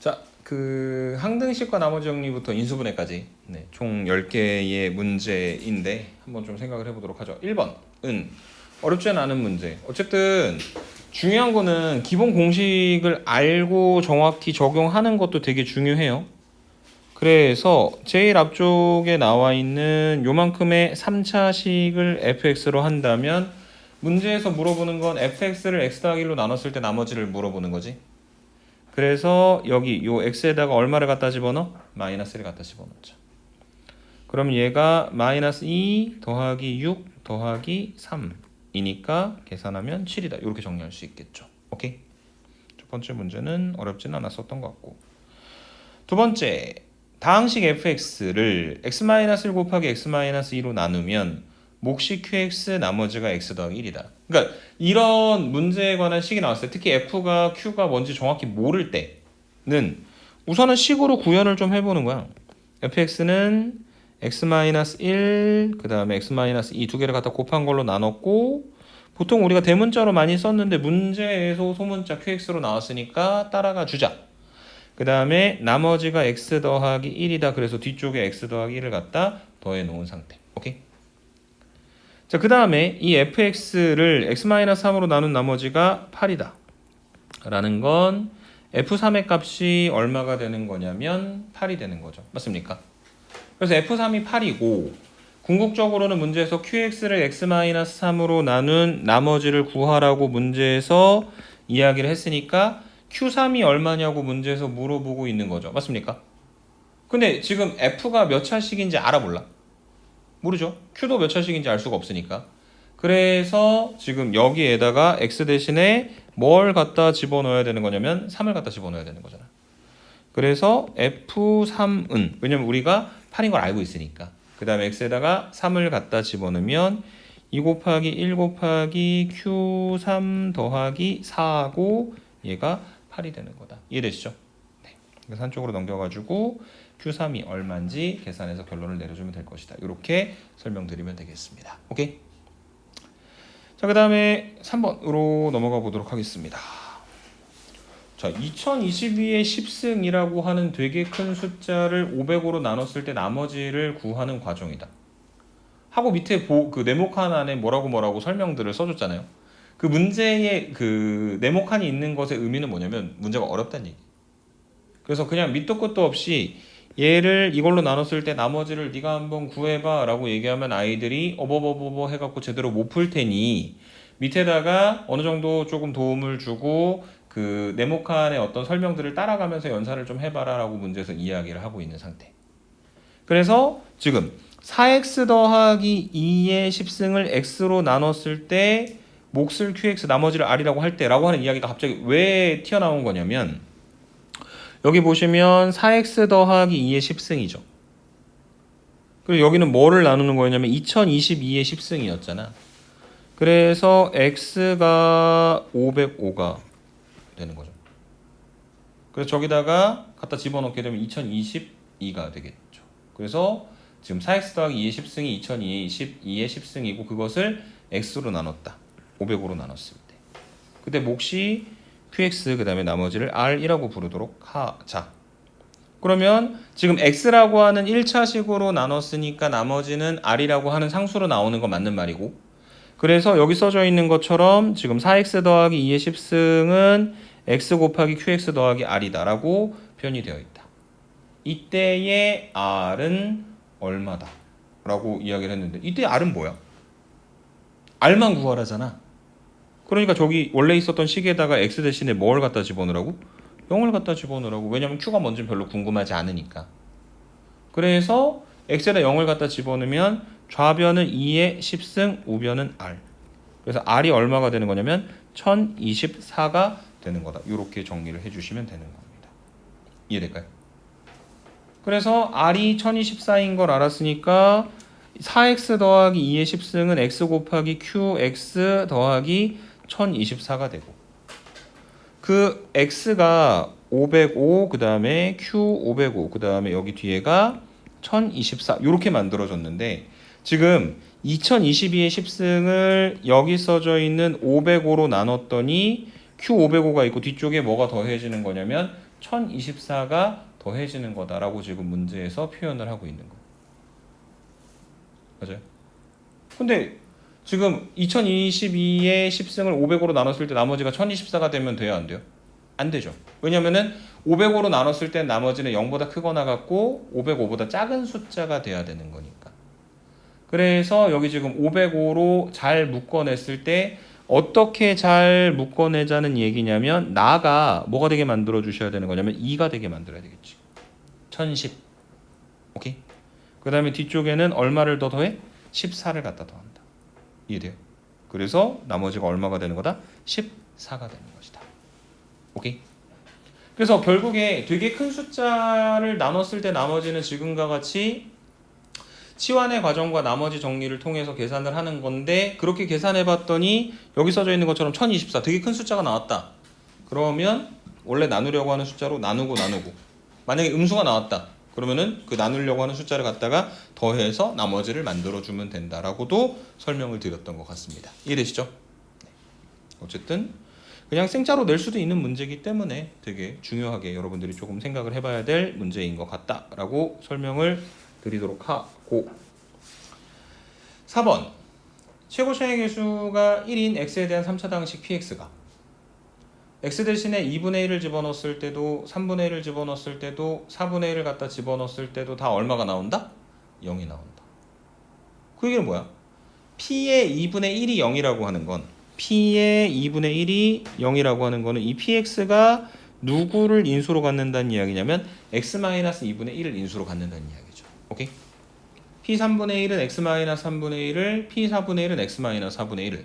자, 그 항등식과 나머지 정리부터 인수분해까지 총 10개의 문제인데 한번 좀 생각을 해보도록 하죠. 1번은 어렵지 않은 문제. 어쨌든 중요한 거는 기본 공식을 알고 정확히 적용하는 것도 되게 중요해요. 그래서 제일 앞쪽에 나와 있는 요만큼의 3차식을 fx로 한다면 문제에서 물어보는 건 fx를 x 더하기 1로 나눴을 때 나머지를 물어보는 거지. 그래서 여기 요 x에다가 얼마를 갖다 집어넣어? 마이너스를 갖다 집어넣자. 그럼 얘가 마이너스 2 더하기 6 더하기 3이니까 계산하면 7이다. 이렇게 정리할 수 있겠죠. 오케이? 첫 번째 문제는 어렵진 않았었던 것 같고, 두 번째 다항식 fx를 x-1 곱하기 x-2로 나누면 몫이 qx 나머지가 x 더하기 1이다. 그러니까 이런 문제에 관한 식이 나왔어요. 특히 f가 q가 뭔지 정확히 모를 때는 우선은 식으로 구현을 좀 해보는 거야. fx는 x-1 그 다음에 x-2 두 개를 갖다 곱한 걸로 나눴고, 보통 우리가 대문자로 많이 썼는데 문제에서 소문자 qx로 나왔으니까 따라가 주자. 그 다음에 나머지가 x 더하기 1이다. 그래서 뒤쪽에 x 더하기 1을 갖다 더해 놓은 상태. 오케이? 자, 그 다음에 이 fx를 x-3으로 나눈 나머지가 8이다. 라는 건 f3의 값이 얼마가 되는 거냐면 8이 되는 거죠. 맞습니까? 그래서 f3이 8이고, 궁극적으로는 문제에서 qx를 x-3으로 나눈 나머지를 구하라고 문제에서 이야기를 했으니까 Q3이 얼마냐고 문제에서 물어보고 있는 거죠. 맞습니까? 근데 지금 F가 몇 차식인지 알아 몰라? 모르죠. Q도 몇 차식인지 알 수가 없으니까. 그래서 지금 여기에다가 X 대신에 뭘 갖다 집어넣어야 되는 거냐면 3을 갖다 집어넣어야 되는 거잖아. 그래서 F3은, 왜냐면 우리가 8인 걸 알고 있으니까. 그 다음에 X에다가 3을 갖다 집어넣으면 2 곱하기 1 곱하기 Q3 더하기 4하고 얘가 8이 되는 거다. 이해되시죠? 네. 그래서 한쪽으로 넘겨가지고 Q3이 얼마인지 계산해서 결론을 내려주면 될 것이다. 이렇게 설명드리면 되겠습니다. 오케이? 자, 그 다음에 3번으로 넘어가 보도록 하겠습니다. 자, 2022의 10승이라고 하는 되게 큰 숫자를 500으로 나눴을 때 나머지를 구하는 과정이다. 하고 밑에 그 네모칸 안에 뭐라고 설명들을 써줬잖아요. 그 문제의 그 네모칸이 있는 것의 의미는 뭐냐면 문제가 어렵다는 얘기. 그래서 그냥 밑도 끝도 없이 얘를 이걸로 나눴을 때 나머지를 네가 한번 구해봐 라고 얘기하면 아이들이 어버버버버 해갖고 제대로 못 풀 테니 밑에다가 어느 정도 조금 도움을 주고 그 네모칸의 어떤 설명들을 따라가면서 연산을 좀 해봐라 라고 문제에서 이야기를 하고 있는 상태. 그래서 지금 4x 더하기 2의 10승을 x로 나눴을 때 몫을 qx 나머지를 r이라고 할 때라고 하는 이야기가 갑자기 왜 튀어나온 거냐면, 여기 보시면 4x 더하기 2의 10승이죠. 그리고 여기는 뭐를 나누는 거였냐면 2022의 10승이었잖아. 그래서 x가 505가 되는 거죠. 그래서 저기다가 갖다 집어넣게 되면 2022가 되겠죠. 그래서 지금 4x 더하기 2의 10승이 2022의 10승이고 그것을 x로 나눴다. 500으로 나눴을 때. 그때 몫이 qx 그 다음에 나머지를 r이라고 부르도록 하자. 그러면 지금 x라고 하는 1차식으로 나눴으니까 나머지는 r이라고 하는 상수로 나오는 건 맞는 말이고, 그래서 여기 써져 있는 것처럼 지금 4x 더하기 2의 10승은 x 곱하기 qx 더하기 r이다 라고 표현이 되어 있다. 이때의 r은 얼마다 라고 이야기를 했는데, 이때 r은 뭐야? r만 구하라잖아. 그러니까 저기 원래 있었던 식에다가 x 대신에 뭘 갖다 집어넣으라고? 0을 갖다 집어넣으라고. 왜냐면 q가 뭔지 별로 궁금하지 않으니까. 그래서 x에다 0을 갖다 집어넣으면 좌변은 2의 10승, 우변은 r. 그래서 r이 얼마가 되는 거냐면 1024가 되는 거다. 이렇게 정리를 해주시면 되는 겁니다. 이해될까요? 그래서 r이 1024인 걸 알았으니까 4x 더하기 2의 10승은 x 곱하기 qx 더하기 1024가 되고, 그 x가 505, 그 다음에 q 505, 그 다음에 여기 뒤에가 1024 이렇게 만들어졌는데, 지금 2022의 10승을 여기 써져 있는 505로 나눴더니 q 505가 있고 뒤쪽에 뭐가 더해지는 거냐면 1024가 더해지는 거다라고 지금 문제에서 표현을 하고 있는 거예요. 맞아요? 근데 지금 2022의 10승을 500으로 나눴을 때 나머지가 1024가 되면 돼요, 안 돼요? 안 되죠. 왜냐면은 500으로 나눴을 때 나머지는 0보다 크거나 같고 505보다 작은 숫자가 돼야 되는 거니까. 그래서 여기 지금 505로 잘 묶어냈을 때 어떻게 잘 묶어내자는 얘기냐면 나가 뭐가 되게 만들어 주셔야 되는 거냐면 2가 되게 만들어야 되겠지. 1010. 오케이? 그 다음에 뒤쪽에는 얼마를 더 더해? 14를 갖다 더한다. 이해돼요? 그래서 나머지가 얼마가 되는 거다? 14가 되는 것이다. 오케이? 그래서 결국에 되게 큰 숫자를 나눴을 때 나머지는 지금과 같이 치환의 과정과 나머지 정리를 통해서 계산을 하는 건데 그렇게 계산해 봤더니 여기 써져 있는 것처럼 1024 되게 큰 숫자가 나왔다. 그러면 원래 나누려고 하는 숫자로 나누고 만약에 음수가 나왔다. 그러면은 그 나누려고 하는 숫자를 갖다가 더해서 나머지를 만들어주면 된다라고도 설명을 드렸던 것 같습니다. 이해되시죠? 네. 어쨌든 그냥 생짜로 낼 수도 있는 문제이기 때문에 되게 중요하게 여러분들이 조금 생각을 해봐야 될 문제인 것 같다라고 설명을 드리도록 하고 4번 최고 차의 개수가 1인 x에 대한 3차당식 px가 x 대신에 2분의 1을 집어넣었을 때도 3분의 1을 집어넣었을 때도 4분의 1을 갖다 집어넣었을 때도 다 얼마가 나온다? 0이 나온다. 그 얘기는 뭐야? p의 2분의 1이 0이라고 하는 건 p의 2분의 1이 0이라고 하는 거는 이 px가 누구를 인수로 갖는다는 이야기냐면 x-2분의 1을 인수로 갖는다는 이야기죠. 오케이? p3분의 1은 x-3분의 1을 p4분의 1은 x-4분의 1을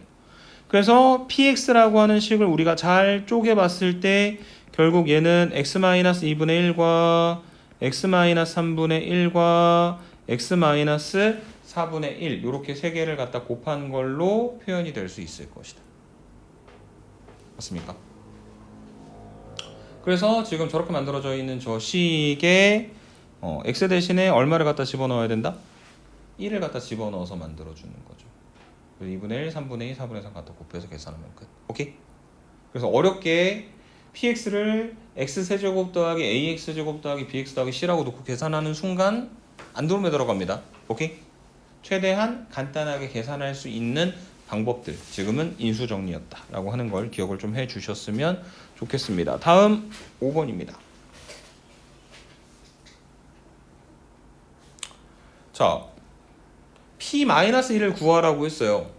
그래서 px라고 하는 식을 우리가 잘 쪼개봤을 때 결국 얘는 x-2분의 1과 x-3분의 1과 x-4분의 1 이렇게 세 개를 갖다 곱한 걸로 표현이 될 수 있을 것이다. 맞습니까? 그래서 지금 저렇게 만들어져 있는 저 식에 x 대신에 얼마를 갖다 집어넣어야 된다? 1을 갖다 집어넣어서 만들어주는 거죠. 2분의 1, 3분의 2, 4분의 3 갖다 곱해서 계산하면 끝. 오케이? 그래서 어렵게 px를 x세제곱 더하기 ax제곱 더하기 bx 더하기 c라고 놓고 계산하는 순간 안드롬에 들어갑니다. 오케이? 최대한 간단하게 계산할 수 있는 방법들 지금은 인수정리였다 라고 하는 걸 기억을 좀 해주셨으면 좋겠습니다. 다음 5번입니다. 자, p-1을 구하라고 했어요.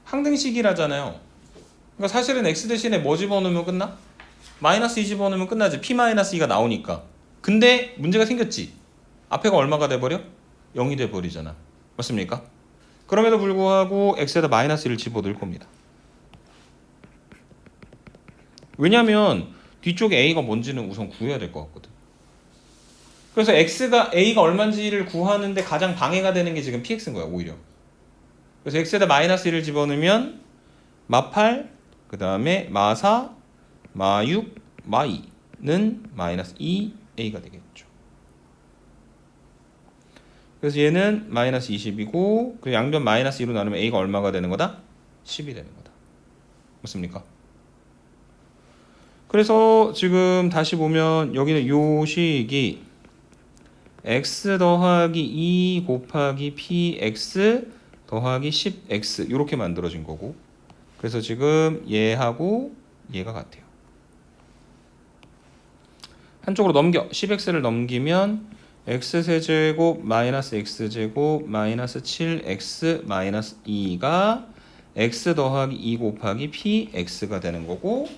항등식이라잖아요. 그러니까 사실은 x 대신에 뭐 집어넣으면 끝나? 마이너스 2 집어넣으면 끝나지. p-2가 나오니까. 근데 문제가 생겼지. 앞에가 얼마가 돼버려? 0이 돼버리잖아. 맞습니까? 그럼에도 불구하고 x에다 마이너스 1을 집어넣을 겁니다. 왜냐면 뒤쪽에 a가 뭔지는 우선 구해야 될 것 같거든. 그래서 a가 얼마인지를 구하는데 가장 방해가 되는 게 지금 px인 거야, 오히려. 그래서 x에다 마이너스 1을 집어넣으면 마8, 그 다음에 마4, 마6, 마2는 마이너스 2a가 되겠죠. 그래서 얘는 마이너스 20이고 그리고 양변 마이너스 2로 나누면 a가 얼마가 되는 거다? 10이 되는 거다. 맞습니까? 그래서 지금 다시 보면 여기는 요 식이 x 더하기 2 곱하기 px 더하기 10x 이렇게 만들어진 거고 그래서 지금 얘하고 얘가 같아요. 한쪽으로 넘겨 10x를 넘기면 x세제곱 마이너스 x제곱 마이너스 7x 마이너스 2가 x 더하기 2 곱하기 px가 되는 거고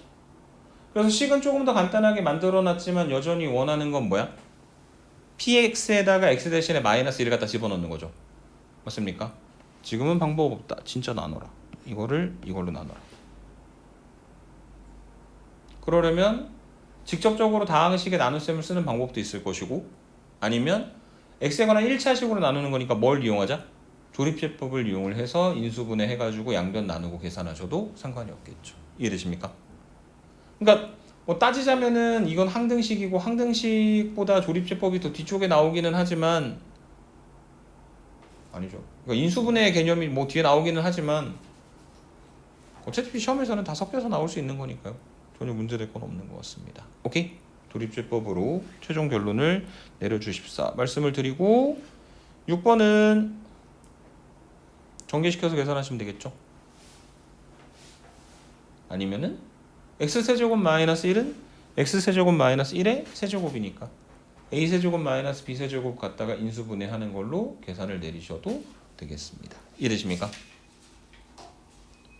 그래서 식은 조금 더 간단하게 만들어놨지만 여전히 원하는 건 뭐야? px에다가 x 대신에 마이너스 1을 갖다 집어넣는 거죠. 맞습니까? 지금은 방법 없다. 진짜 나눠라. 이걸로 나눠라. 그러려면 직접적으로 다항식의 나눗셈을 쓰는 방법도 있을 것이고 아니면 x에 관한 1차식으로 나누는 거니까 뭘 이용하자? 조립제법을 이용을 해서 인수분해 해가지고 양변 나누고 계산하셔도 상관이 없겠죠. 이해되십니까? 그러니까 뭐 따지자면은 이건 항등식이고 항등식보다 조립제법이 더 뒤쪽에 나오기는 하지만 아니죠. 그러니까 인수분해 개념이 뭐 뒤에 나오기는 하지만 어차피 시험에서는 다 섞여서 나올 수 있는 거니까요. 전혀 문제될 건 없는 것 같습니다. 오케이? 도립제법으로 최종 결론을 내려주십사 말씀을 드리고 6번은 전개시켜서 계산하시면 되겠죠? 아니면은 x세제곱 마이너스 1은 x세제곱 마이너스 1의 세제곱이니까 a세제곱 마이너스 b세제곱 갖다가 인수분해하는 걸로 계산을 내리셔도 되겠습니다. 이해되십니까?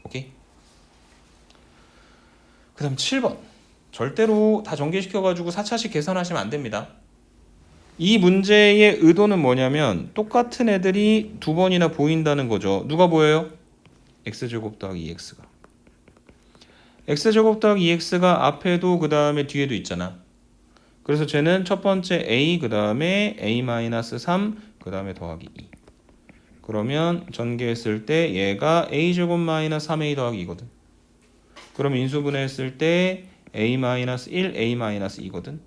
오케이? 그 다음 7번 절대로 다 전개시켜가지고 4차식 계산하시면 안 됩니다. 이 문제의 의도는 뭐냐면 똑같은 애들이 두 번이나 보인다는 거죠. 누가 보여요? x제곱 더하기 2x가 x제곱 더하기 2x가 앞에도 그 다음에 뒤에도 있잖아. 그래서 쟤는 첫 번째 a 그 다음에 a-3 그 다음에 더하기 2 그러면 전개했을 때 얘가 a제곱 마이너스 3a 더하기 2거든. 그럼 인수분해했을 때 a-1, a-2거든.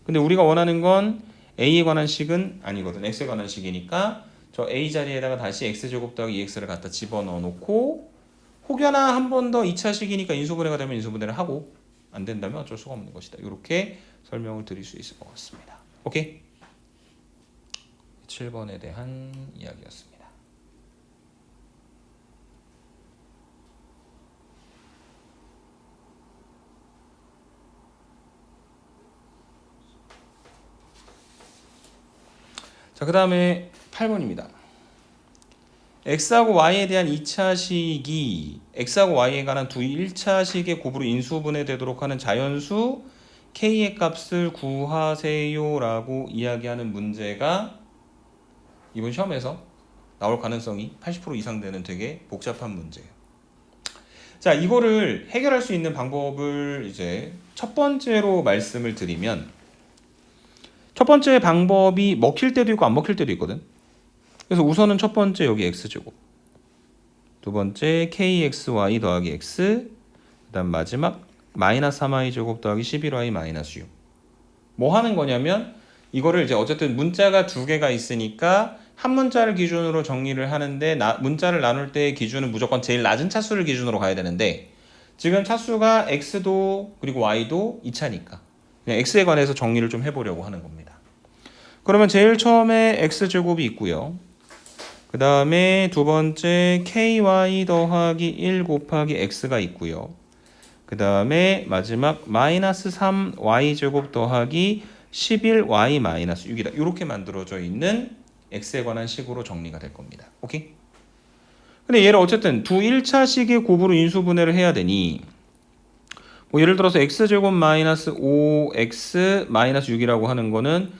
근데 우리가 원하는 건 a에 관한 식은 아니거든. x에 관한 식이니까 저 a 자리에다가 다시 x제곱 더하기 2x를 갖다 집어넣어 놓고 혹여나 한 번 더 2차식이니까 인수분해가 되면 인수분해를 하고 안 된다면 어쩔 수가 없는 것이다. 이렇게 설명을 드릴 수 있을 것 같습니다. 오케이? 7번에 대한 이야기였습니다. 자, 그 다음에 8번입니다. x하고 y에 대한 2차식이 x하고 y에 관한 두 1차식의 곱으로 인수분해되도록 하는 자연수 k의 값을 구하세요 라고 이야기하는 문제가 이번 시험에서 나올 가능성이 80% 이상 되는 되게 복잡한 문제예요. 자, 이거를 해결할 수 있는 방법을 이제 첫 번째로 말씀을 드리면 첫 번째 방법이 먹힐 때도 있고 안 먹힐 때도 있거든. 그래서 우선은 첫 번째 여기 x제곱, 두 번째 kxy 더하기 x, 그 다음 마지막 마이너스 3y 제곱 더하기 11y 마이너스 6. 뭐 하는 거냐면 이거를 이제 어쨌든 문자가 두 개가 있으니까 한 문자를 기준으로 정리를 하는데 문자를 나눌 때의 기준은 무조건 제일 낮은 차수를 기준으로 가야 되는데 지금 차수가 x도 그리고 y도 2차니까 그냥 x에 관해서 정리를 좀 해보려고 하는 겁니다. 그러면 제일 처음에 x제곱이 있고요. 그 다음에 두 번째 ky 더하기 1 곱하기 x가 있고요. 그 다음에 마지막 마이너스 3y제곱 더하기 11y 마이너스 6이다. 이렇게 만들어져 있는 x에 관한 식으로 정리가 될 겁니다. 오케이? 근데 얘를 어쨌든 두 1차식의 곱으로 인수분해를 해야 되니 뭐 예를 들어서 x제곱 마이너스 5x 마이너스 6이라고 하는 거는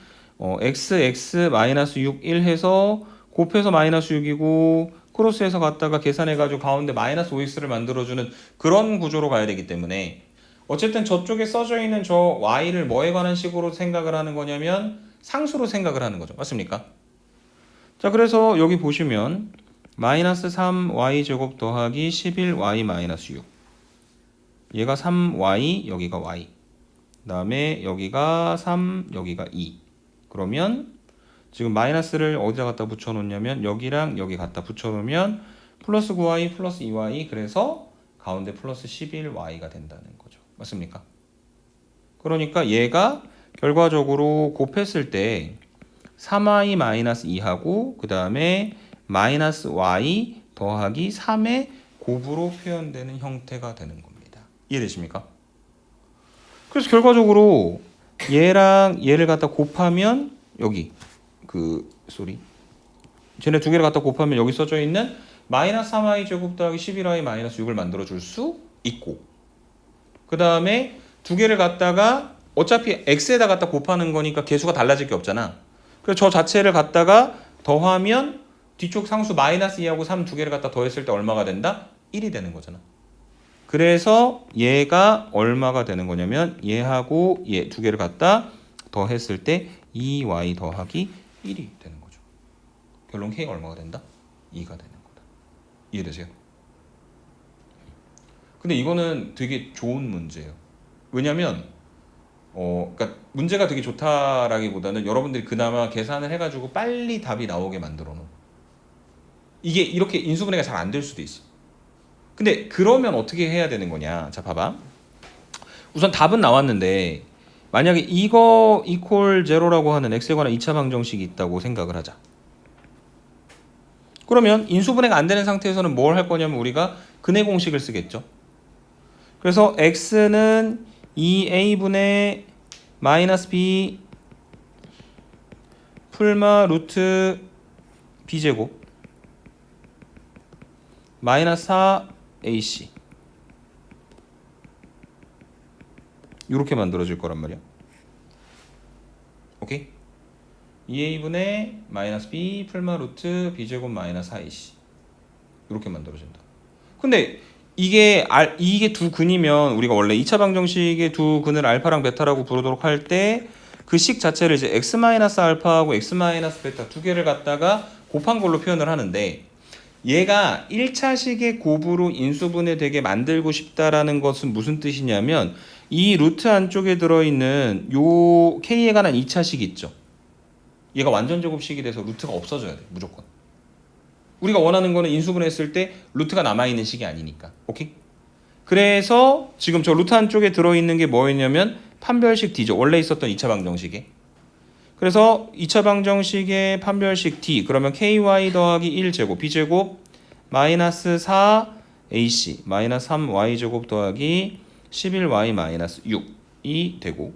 x 마이너스 6 1 해서 곱해서 마이너스 6이고 크로스해서 갖다가 계산해가지고 가운데 마이너스 5x를 만들어주는 그런 구조로 가야 되기 때문에 어쨌든 저쪽에 써져 있는 저 y를 뭐에 관한 식으로 생각을 하는 거냐면 상수로 생각을 하는 거죠. 맞습니까? 자, 그래서 여기 보시면 마이너스 3y 제곱 더하기 11y 마이너스 6 얘가 3y 여기가 y 그 다음에 여기가 3 여기가 2 그러면 지금 마이너스를 어디다 갖다 붙여놓냐면 여기랑 여기 갖다 붙여놓으면 플러스 9y 플러스 2y 그래서 가운데 플러스 11y가 된다는 거죠. 맞습니까? 그러니까 얘가 결과적으로 곱했을 때 3y 마이너스 2하고 그 다음에 마이너스 y 더하기 3의 곱으로 표현되는 형태가 되는 겁니다. 이해되십니까? 그래서 결과적으로 얘랑 얘를 갖다 곱하면 여기 쟤네 두 개를 갖다 곱하면 여기 써져 있는 마이너스 3y 제곱 더하기 11y 마이너스 6을 만들어 줄 수 있고 그 다음에 두 개를 갖다가 어차피 x에다 갖다 곱하는 거니까 개수가 달라질 게 없잖아. 그래서 저 자체를 갖다가 더하면 뒤쪽 상수 마이너스 2하고 3 두 개를 갖다 더했을 때 얼마가 된다? 1이 되는 거잖아. 그래서 얘가 얼마가 되는 거냐면 얘하고 얘 두 개를 갖다 더했을 때 2y 더하기 1이 되는 거죠. 결론 k가 얼마가 된다? 2가 되는 거다. 이해되세요? 근데 이거는 되게 좋은 문제예요. 왜냐면 그러니까 문제가 되게 좋다라기보다는 여러분들이 그나마 계산을 해가지고 빨리 답이 나오게 만들어 놓은. 이게 이렇게 인수분해가 잘 안 될 수도 있어. 근데 그러면 어떻게 해야 되는 거냐? 자, 봐봐. 우선 답은 나왔는데 만약에 이거 이퀄 제로라고 하는 x에 관한 2차 방정식이 있다고 생각을 하자. 그러면 인수분해가 안 되는 상태에서는 뭘 할 거냐면 우리가 근해 공식을 쓰겠죠. 그래서 x는 2a분의 마이너스 b 풀마 루트 b제곱 마이너스 4ac 이렇게 만들어질 거란 말이야. 오케이? 2a분의 마이너스 b 풀마 루트 b제곱 마이너스 4ac 이렇게 만들어진다. 근데 이게 두 근이면 우리가 원래 2차 방정식의 두 근을 알파랑 베타라고 부르도록 할 때 그 식 자체를 이제 x 마이너스 알파하고 x 마이너스 베타 두 개를 갖다가 곱한 걸로 표현을 하는데 얘가 1차식의 곱으로 인수분해 되게 만들고 싶다라는 것은 무슨 뜻이냐면 이 루트 안쪽에 들어있는 요 k에 관한 2차식 있죠. 얘가 완전 제곱식이 돼서 루트가 없어져야 돼 무조건. 우리가 원하는 거는 인수분해했을 때 루트가 남아있는 식이 아니니까. 오케이? 그래서 지금 저 루트 안쪽에 들어있는 게 뭐였냐면 판별식 D죠. 원래 있었던 2차 방정식에. 그래서 2차 방정식의 판별식 D 그러면 KY 더하기 1제곱 B제곱 마이너스 4AC 마이너스 3Y제곱 더하기 11Y 마이너스 6이 되고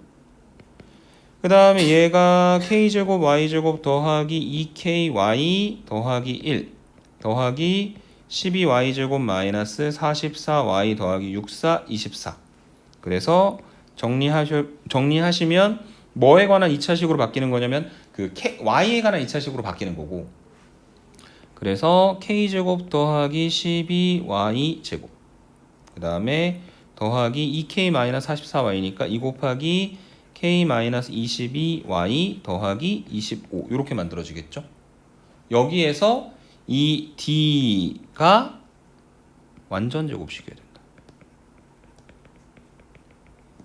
그 다음에 얘가 K제곱 Y제곱 더하기 2KY 더하기 1 더하기 12y제곱 마이너스 44y 더하기 64 24 그래서 정리하시면 뭐에 관한 2차식으로 바뀌는 거냐면 그 y에 관한 2차식으로 바뀌는 거고 그래서 k제곱 더하기 12y제곱 그 다음에 더하기 2k 마이너스 44y니까 2 곱하기 k 마이너스 22y 더하기 25 이렇게 만들어지겠죠. 여기에서 이 D가 완전 제곱식이어야 된다.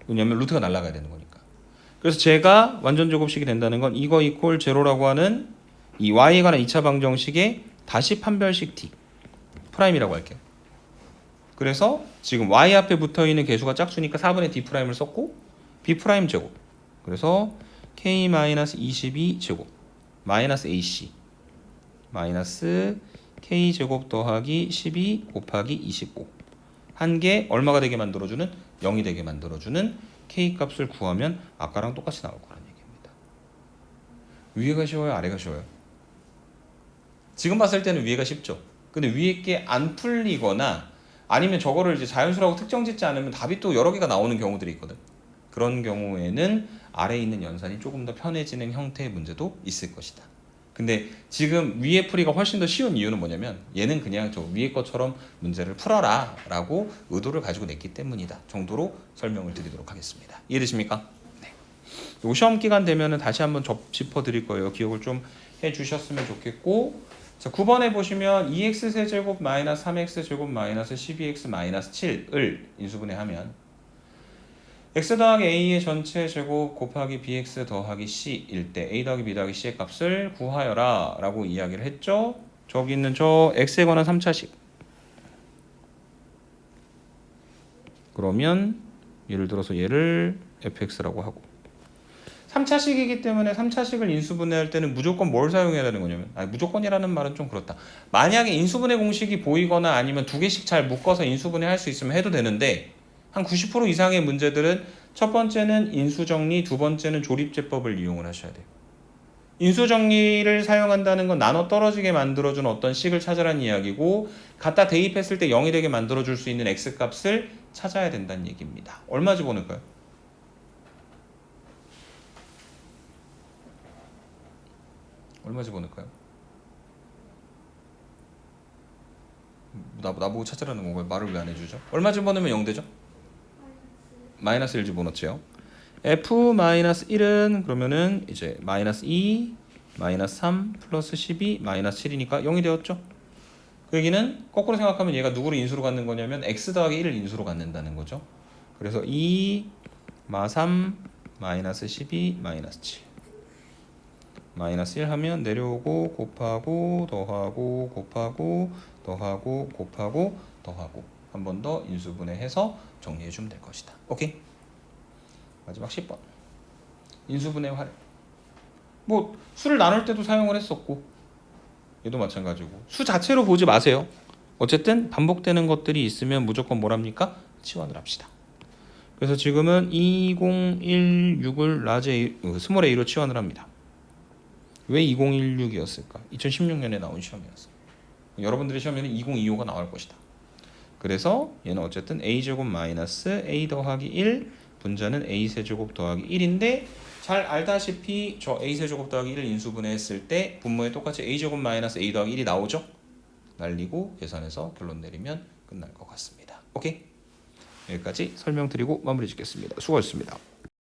왜냐하면 루트가 날아가야 되는 거니까. 그래서 제가 완전 제곱식이 된다는 건 이거 이퀄 제로라고 하는 이 y에 관한 2차 방정식의 다시 판별식 D 프라임이라고 할게요. 그래서 지금 y 앞에 붙어있는 개수가 짝수니까 4분의 d 프라임을 썼고 b 프라임 제곱 그래서 k-22 제곱 마이너스 ac 마이너스 k제곱 더하기 12 곱하기 25 한 개 얼마가 되게 만들어주는 0이 되게 만들어주는 k값을 구하면 아까랑 똑같이 나올 거라는 얘기입니다. 위에가 쉬워요? 아래가 쉬워요? 지금 봤을 때는 위에가 쉽죠. 근데 위에 게 안 풀리거나 아니면 저거를 이제 자연수라고 특정 짓지 않으면 답이 또 여러 개가 나오는 경우들이 있거든. 그런 경우에는 아래에 있는 연산이 조금 더 편해지는 형태의 문제도 있을 것이다. 근데 지금 위에 풀이가 훨씬 더 쉬운 이유는 뭐냐면 얘는 그냥 저 위에 것처럼 문제를 풀어라 라고 의도를 가지고 냈기 때문이다 정도로 설명을 드리도록 하겠습니다. 이해되십니까? 네. 요 시험 기간 되면은 다시 한번 짚어 드릴 거예요. 기억을 좀 해주셨으면 좋겠고 자 9번에 보시면 2x 세제곱 마이너스 3x 제곱 마이너스 12x 마이너스 7을 인수분해하면 x 더하기 a의 전체 제곱 곱하기 bx 더하기 c일 때 a 더하기 b 더하기 c의 값을 구하여라 라고 이야기를 했죠. 저기 있는 저 x에 관한 3차식 그러면 예를 들어서 얘를 fx라고 하고 3차식이기 때문에 3차식을 인수분해할 때는 무조건 뭘 사용해야 되는 거냐면 무조건이라는 말은 좀 그렇다. 만약에 인수분해 공식이 보이거나 아니면 두 개씩 잘 묶어서 인수분해 할 수 있으면 해도 되는데 한 90% 이상의 문제들은 첫 번째는 인수정리, 두 번째는 조립제법을 이용을 하셔야 돼요. 인수정리를 사용한다는 건 나눠 떨어지게 만들어준 어떤 식을 찾으라는 이야기고 갖다 대입했을 때 0이 되게 만들어줄 수 있는 x값을 찾아야 된다는 얘기입니다. 얼마 집어넣을까요? 얼마 집어넣을까요? 나보고 찾으라는 건가요? 말을 왜 안 해주죠? 얼마 집어넣으면 0 되죠? 마이너스 1 집어넣지요. f-1은 그러면은 이제 마이너스 2, 마이너스 3, 플러스 12, 마이너스 7이니까 0이 되었죠. 그 얘기는 거꾸로 생각하면 얘가 누구를 인수로 갖는 거냐면 x 더하기 1을 인수로 갖는다는 거죠. 그래서 2, 마 3, 마이너스 12, 마이너스 7 마이너스 1 하면 내려오고 곱하고 더하고 곱하고 더하고 곱하고 더하고 한 번 더 인수분해해서 정리해주면 될 것이다. 오케이? 마지막 10번. 인수분해 활용. 뭐 수를 나눌 때도 사용을 했었고 얘도 마찬가지고 수 자체로 보지 마세요. 어쨌든 반복되는 것들이 있으면 무조건 뭐랍니까? 치환을 합시다. 그래서 지금은 2016을 스몰 a로 치환을 합니다. 왜 2016이었을까? 2016년에 나온 시험이었어. 여러분들의 시험에는 2025가 나올 것이다. 그래서 얘는 어쨌든 a제곱 마이너스 a 더하기 1 분자는 a 세제곱 더하기 1인데 잘 알다시피 저 a 세제곱 더하기 1을 인수분해했을 때 분모에 똑같이 a 제곱 마이너스 a 더하기 1이 나오죠? 날리고 계산해서 결론 내리면 끝날 것 같습니다. 오케이? 여기까지 설명드리고 마무리 짓겠습니다. 수고하셨습니다.